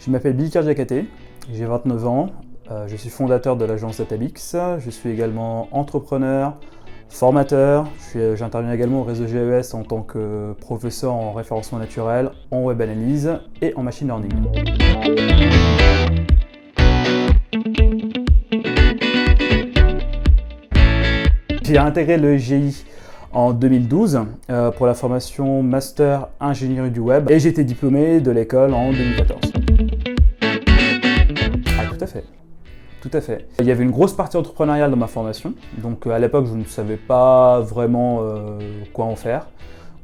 Je m'appelle Bilkar Diakhaté, j'ai 29 ans, je suis fondateur de l'agence Databix, je suis également entrepreneur, formateur, j'interviens également au réseau GES en tant que professeur en référencement naturel, en web analyse et en machine learning. J'ai intégré le GI en 2012 pour la formation Master Ingénierie du Web et j'ai été diplômé de l'école en 2014. Ah, tout à fait. Tout à fait. Il y avait une grosse partie entrepreneuriale dans ma formation, donc à l'époque je ne savais pas vraiment quoi en faire.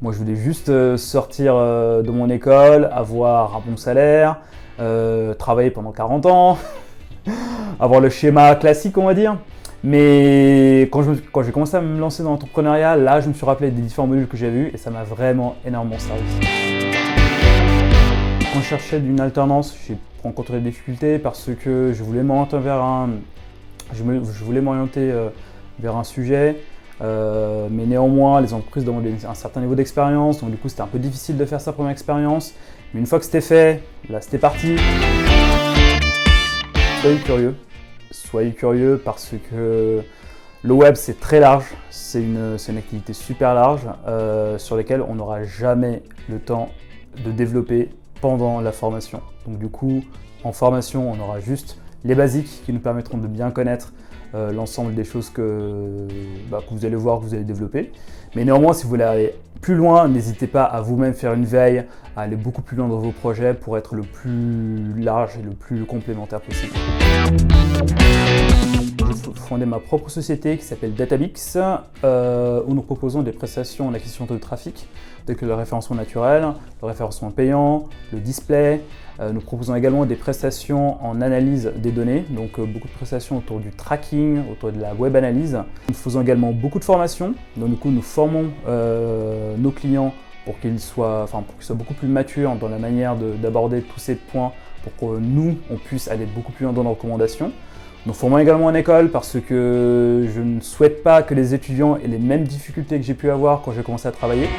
Moi je voulais juste sortir de mon école, avoir un bon salaire, travailler pendant 40 ans, avoir le schéma classique on va dire. Mais quand j'ai commencé à me lancer dans l'entrepreneuriat, là je me suis rappelé des différents modules que j'ai vus et ça m'a vraiment énormément servi. Quand je cherchais une alternance, j'ai rencontré des difficultés parce que je voulais m'orienter vers un sujet, mais néanmoins les entreprises demandaient un certain niveau d'expérience, donc du coup c'était un peu difficile de faire sa première expérience. Mais une fois que c'était fait, là c'était parti. Soyez curieux parce que le web c'est très large, c'est une activité super large sur laquelle on n'aura jamais le temps de développer pendant la formation. Donc du coup, en formation, on aura juste les basiques qui nous permettront de bien connaître l'ensemble des choses que vous allez voir, que vous allez développer. Mais néanmoins, si vous voulez aller plus loin, n'hésitez pas à vous-même faire une veille, à aller beaucoup plus loin dans vos projets pour être le plus large et le plus complémentaire possible. J'ai fondé ma propre société qui s'appelle Databix, où nous proposons des prestations en acquisition de trafic, telles que le référencement naturel, le référencement payant, le display. Nous proposons également des prestations en analyse des données, donc beaucoup de prestations autour du tracking, autour de la web analyse. Nous faisons également beaucoup de formations, donc du coup nous formons nos clients pour qu'ils soient beaucoup plus matures dans la manière d'aborder tous ces points pour que nous, on puisse aller beaucoup plus loin dans nos recommandations. Nous formons également en école parce que je ne souhaite pas que les étudiants aient les mêmes difficultés que j'ai pu avoir quand j'ai commencé à travailler.